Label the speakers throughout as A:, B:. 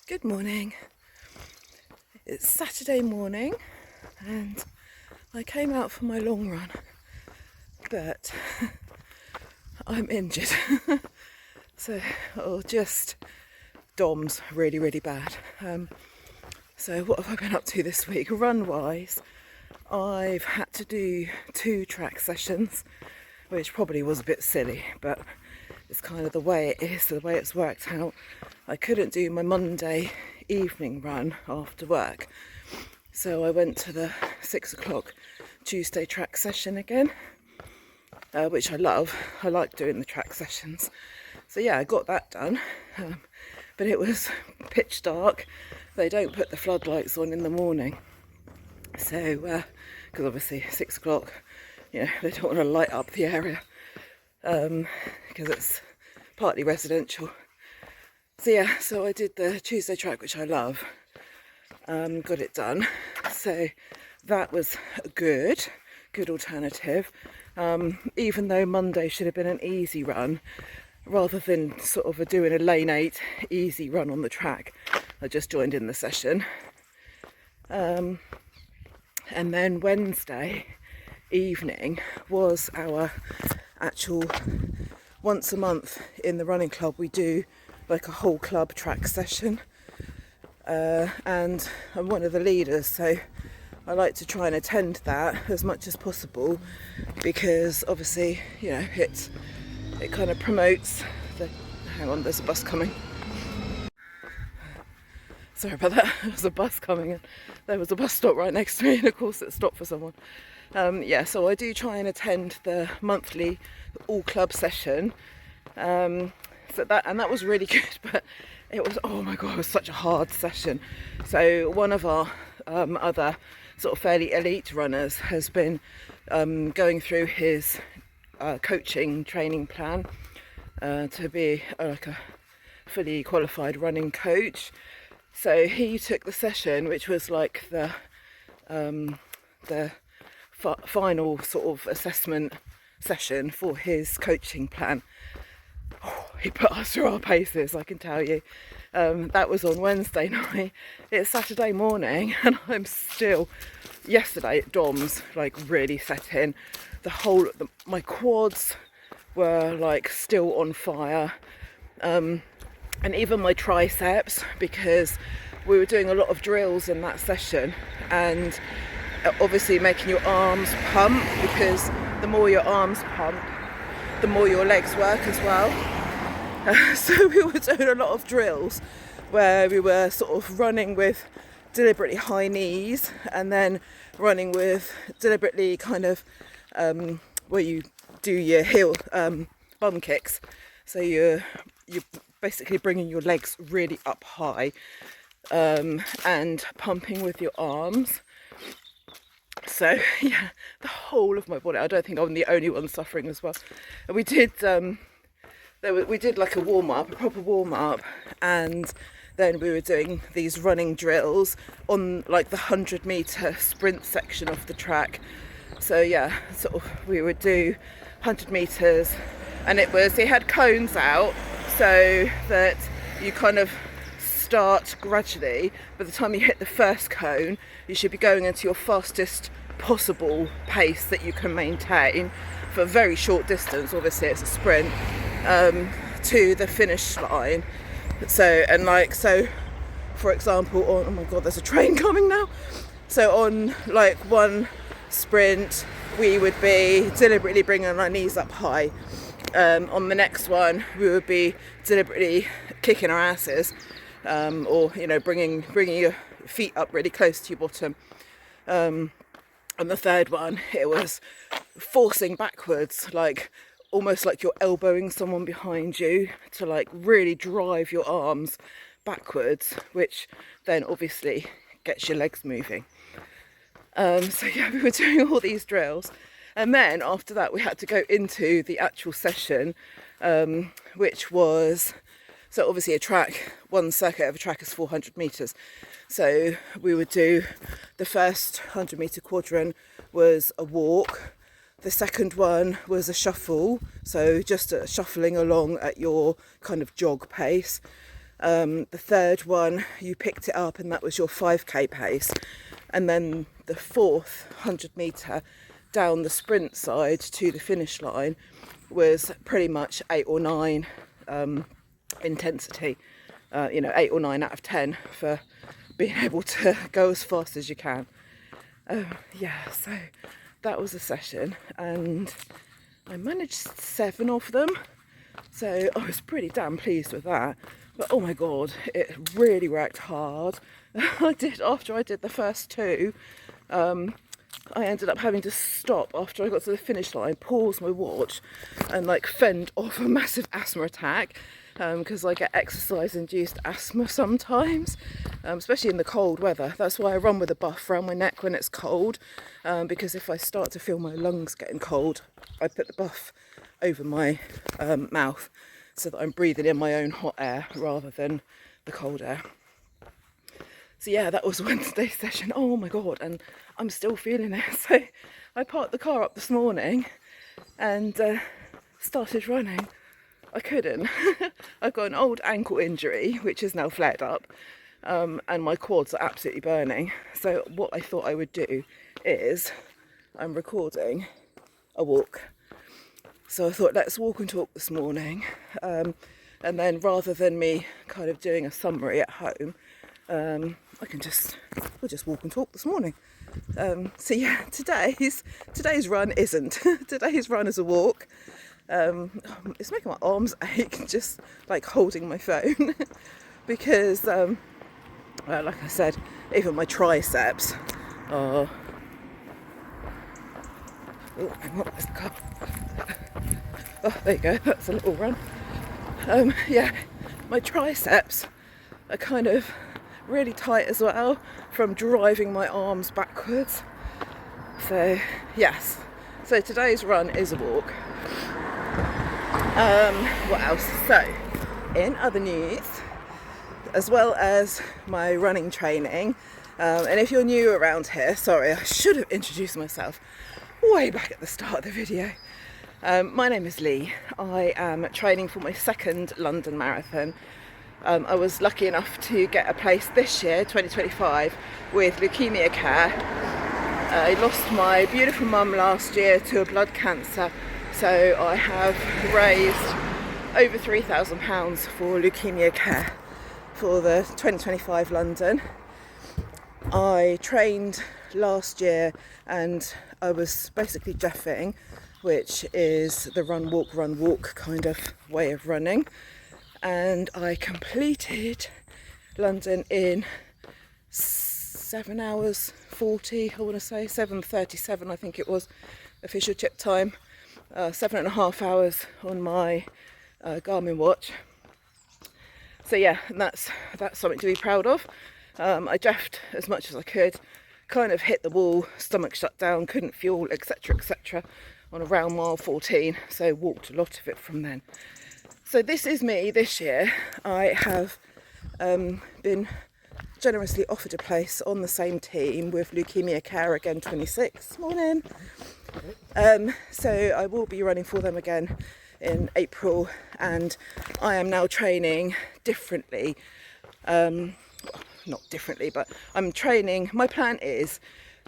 A: Good morning. It's Saturday morning and I came out for my long run, but I'm injured. So, just DOMS really bad. So what have I been up to this week? Run wise, I've had to do 2 track sessions, which probably was a bit silly, but it's kind of the way it is, the way it's worked out. I couldn't do my Monday evening run after work, so I went to the 6 o'clock Tuesday track session again, which I love. I like doing the track sessions. So yeah, I got that done, but it was pitch dark. They don't put the floodlights on in the morning, so because obviously 6 o'clock, you know, they don't want to light up the area because it's partly residential. So yeah, so I did the Tuesday track, which I love, got it done. So that was a good alternative, even though Monday should have been an easy run. Rather than sort of doing a lane 8 easy run on the track, I just joined in the session. And then Wednesday evening was our actual, once a month in the running club we do like a whole club track session, and I'm one of the leaders, so I like to try and attend that as much as possible, because obviously, you know, it kind of promotes the... Hang on, there's a bus coming. Sorry about that, there's a bus coming and there was a bus stop right next to me, and of course it stopped for someone. Yeah, so I do try and attend the monthly all club session. So that was really good, but it was, oh my god, it was such a hard session. So one of our other sort of fairly elite runners has been going through his coaching training plan to be like a fully qualified running coach. So he took the session, which was like the final sort of assessment session for his coaching plan. Oh, he put us through our paces, I can tell you. That was on Wednesday night. It's Saturday morning and I'm still, yesterday DOMS like really set in. My quads were like still on fire, and even my triceps, because we were doing a lot of drills in that session, and obviously making your arms pump, because the more your arms pump, the more your legs work as well. So we were doing a lot of drills where we were sort of running with deliberately high knees, and then running with deliberately kind of where you do your heel bum kicks. So you're basically bringing your legs really up high, and pumping with your arms. So yeah, the whole of my body. I don't think I'm the only one suffering as well. And we did like a warm-up, a proper warm-up, and then we were doing these running drills on like the 100-meter sprint section of the track. So yeah, sort of we would do 100 meters, and it had cones out so that you kind of start gradually. By the time you hit the first cone, you should be going into your fastest possible pace that you can maintain for a very short distance. Obviously it's a sprint, to the finish line. So for example, oh my god, there's a train coming now. So on like one sprint we would be deliberately bringing our knees up high. On the next one we would be deliberately kicking our asses, or you know, bringing your feet up really close to your bottom. On the third one it was forcing backwards, like almost like you're elbowing someone behind you to like really drive your arms backwards, which then obviously gets your legs moving. So yeah, we were doing all these drills, and then after that we had to go into the actual session, which was, so obviously a track, one circuit of a track is 400 meters. So we would do, the first 100-meter quadrant was a walk. The second one was a shuffle, so just shuffling along at your kind of jog pace. The third one, you picked it up and that was your 5k pace. And then the fourth 100 metre down the sprint side to the finish line was pretty much 8 or 9 intensity. 8 or 9 out of 10 for being able to go as fast as you can. So that was a session and I managed 7 of them. So I was pretty damn pleased with that. But oh my God, it really worked hard. After I did the first 2, I ended up having to stop after I got to the finish line, pause my watch and like fend off a massive asthma attack, because I get exercise-induced asthma sometimes, especially in the cold weather. That's why I run with a buff around my neck when it's cold, because if I start to feel my lungs getting cold, I put the buff over my mouth so that I'm breathing in my own hot air rather than the cold air. So yeah, that was Wednesday's session. Oh my God, and I'm still feeling it. So I parked the car up this morning and started running. I couldn't. I've got an old ankle injury, which is now flared up, and my quads are absolutely burning. So what I thought I would do is, I'm recording a walk. So I thought, let's walk and talk this morning. And then rather than me kind of doing a summary at home, we'll just walk and talk this morning. So yeah, today's run isn't. Today's run is a walk. It's making my arms ache just like holding my phone because, like I said, even my triceps are. Oh, hang on, there's the car. Oh, there you go. That's a little run. Yeah, my triceps are kind of really tight as well from driving my arms backwards. So yes, so today's run is a walk. What else? So in other news, as well as my running training, and if you're new around here, sorry, I should have introduced myself way back at the start of the video. My name is Leigh. I am training for my second London marathon. I was lucky enough to get a place this year, 2025, with leukemia care. I lost my beautiful mum last year to a blood cancer, so I have raised over £3,000 for leukemia care for the 2025 London. I trained last year and I was basically jeffing, which is the run walk kind of way of running, and I completed London in 7 hours 40, I want to say 7:37 I think it was official chip time, 7.5 hours on my Garmin watch. So yeah, and that's something to be proud of. I jeffed as much as I could, kind of hit the wall, stomach shut down, couldn't fuel, etc, on around mile 14, so walked a lot of it from then. So this is me this year. I have been generously offered a place on the same team with Leukemia Care Again 26. Morning. So I will be running for them again in April, and I am now training differently. Not differently, but I'm training. My plan is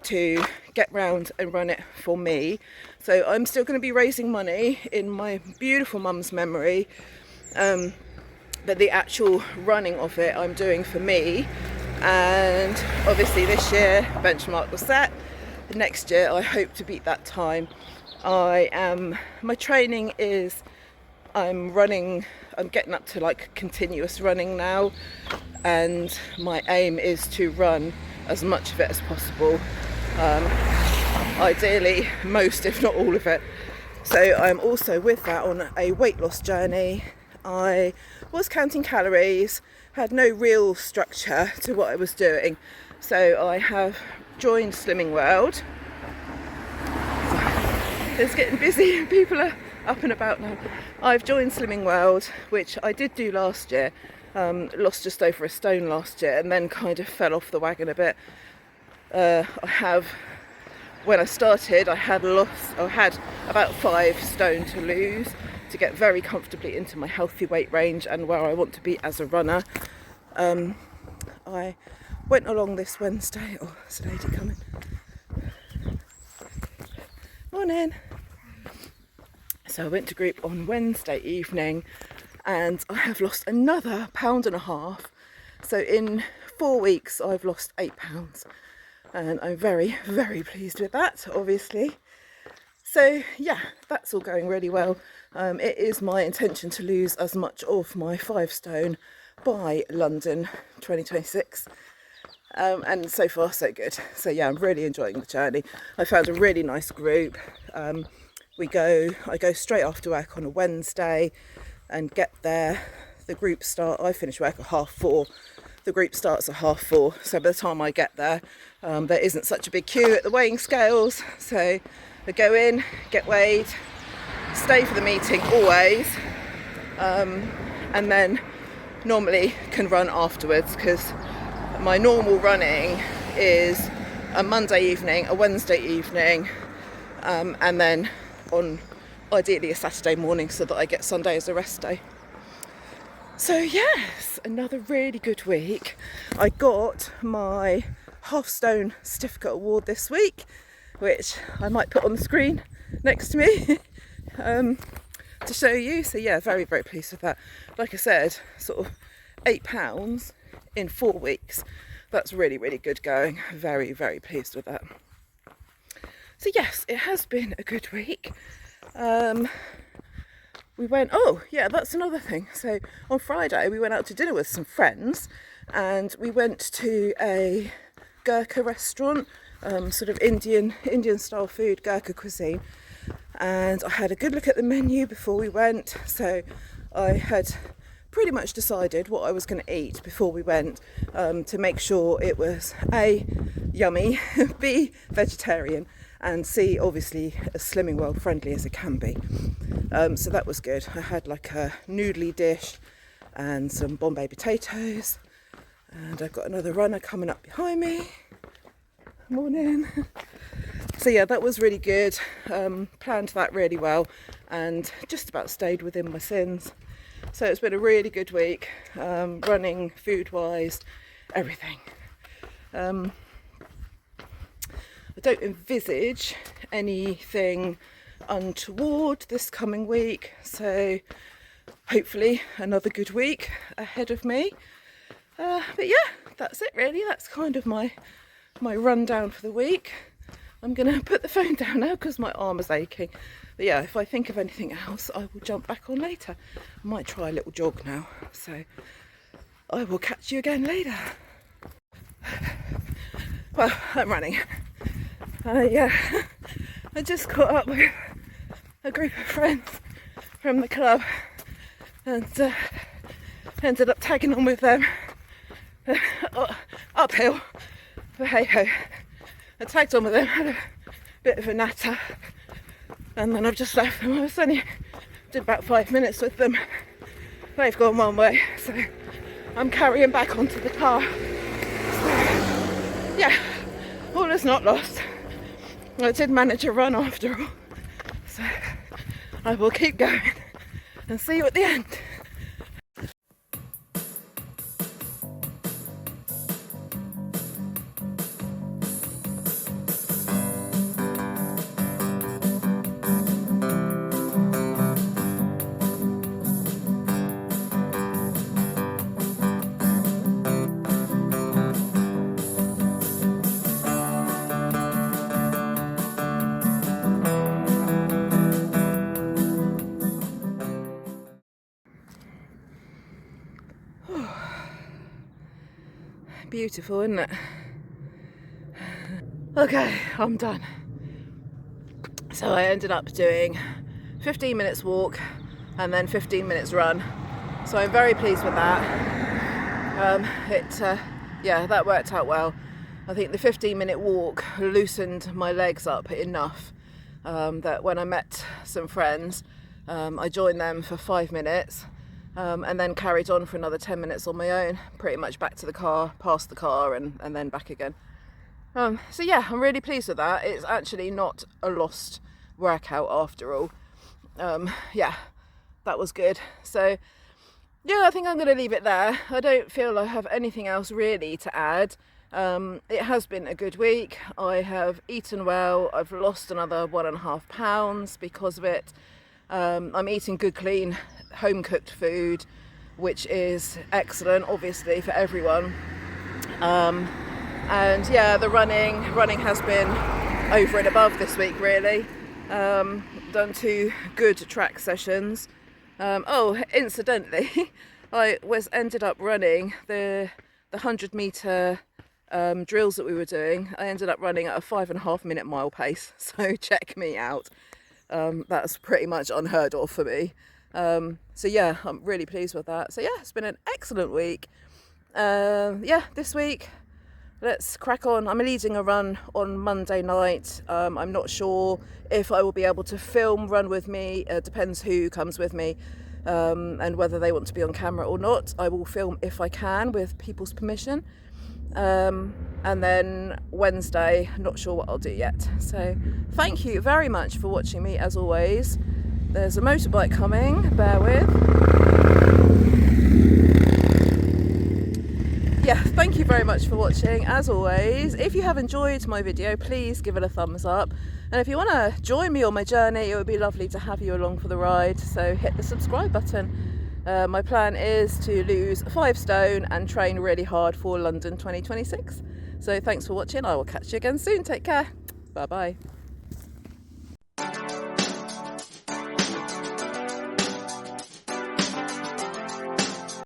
A: to get round and run it for me. So I'm still going to be raising money in my beautiful mum's memory, but the actual running of it I'm doing for me. And obviously this year benchmark was set. Next year I hope to beat that time. My training is, I'm getting up to like continuous running now, and my aim is to run as much of it as possible. Ideally most, if not all of it. So I'm also with that on a weight loss journey. I was counting calories, had no real structure to what I was doing, so I have joined Slimming World. It's getting busy, people are up and about now. I've joined Slimming World, which I did do last year. Lost just over a stone last year and then kind of fell off the wagon a bit. When I started, I had about 5 stone to lose. to get very comfortably into my healthy weight range and where I want to be as a runner. I went along this Wednesday. Oh, there's a lady coming. Morning. So I went to group on Wednesday evening and I have lost another £1.5. So in 4 weeks I've lost £8 and I'm very, very pleased with that, obviously. So yeah, that's all going really well. It is my intention to lose as much of my 5 stone by London 2026. And so far so good. So yeah, I'm really enjoying the journey. I found a really nice group. I go straight after work on a Wednesday and get there. The group I finish work at 4:30. The group starts at 4:30. So by the time I get there, there isn't such a big queue at the weighing scales. So I go in, get weighed, stay for the meeting always, and then normally can run afterwards, because my normal running is a Monday evening, a Wednesday evening, and then on ideally a Saturday morning, so that I get Sunday as a rest day. So yes, another really good week. I got my half stone certificate award this week, which I might put on the screen next to me to show you. So yeah, very, very pleased with that. Like I said, sort of £8 in 4 weeks. That's really, really good going. Very, very pleased with that. So yes, it has been a good week. We went, oh yeah, that's another thing. So on Friday we went out to dinner with some friends and we went to a Gurkha restaurant, sort of Indian style food, Gurkha cuisine. And I had a good look at the menu before we went. So I had pretty much decided what I was going to eat before we went, to make sure it was A, yummy, B, vegetarian, and C, obviously as Slimming World friendly as it can be. So that was good. I had like a noodly dish and some Bombay potatoes, and I've got another runner coming up behind me. Morning. So yeah, that was really good. Planned that really well and just about stayed within my sins. So it's been a really good week, running, food-wise, everything. I don't envisage anything untoward this coming week, so hopefully another good week ahead of me. But yeah, that's it really. That's kind of my rundown for the week. I'm going to put the phone down now because my arm is aching. But yeah, if I think of anything else, I will jump back on later. I might try a little jog now. So I will catch you again later. Well, I'm running. Yeah, I just caught up with a group of friends from the club and ended up tagging on with them uphill. But hey ho, I tagged on with them, had a bit of a natter, and then I've just left them. I was only did about 5 minutes with them. They've gone one way, so I'm carrying back onto the car. So, yeah, all is not lost. I did manage a run after all, so I will keep going and see you at the end. Beautiful, isn't it? Okay, I'm done. So I ended up doing 15 minutes walk and then 15 minutes run. So I'm very pleased with that. Yeah, that worked out well. I think the 15-minute walk loosened my legs up enough that when I met some friends, I joined them for 5 minutes. And then carried on for another 10 minutes on my own, pretty much back to the car, past the car, and then back again. So yeah, I'm really pleased with that. It's actually not a lost workout after all. Yeah, that was good. So yeah, I think I'm going to leave it there. I don't feel I have anything else really to add. It has been a good week. I have eaten well. I've lost another 1.5 pounds because of it. I'm eating good, clean, home cooked food, which is excellent, obviously, for everyone. And yeah, the running has been over and above this week, really. Done 2 good track sessions. Incidentally, I ended up running the 100-meter drills that we were doing. I ended up running at a 5.5 minute mile pace. So check me out. That's pretty much unheard of for me. So yeah, I'm really pleased with that. So yeah, it's been an excellent week. This week, let's crack on. I'm leading a run on Monday night. I'm not sure if I will be able to film Run With Me. Depends who comes with me and whether they want to be on camera or not. I will film if I can with people's permission. And then Wednesday, not sure what I'll do yet. So thank you very much for watching me as always. There's a motorbike coming, bear with. Yeah, thank you very much for watching as always. If you have enjoyed my video, please give it a thumbs up. And if you want to join me on my journey, it would be lovely to have you along for the ride. So hit the subscribe button. My plan is to lose 5 stone and train really hard for London 2026. So thanks for watching. I will catch you again soon. Take care. Bye bye.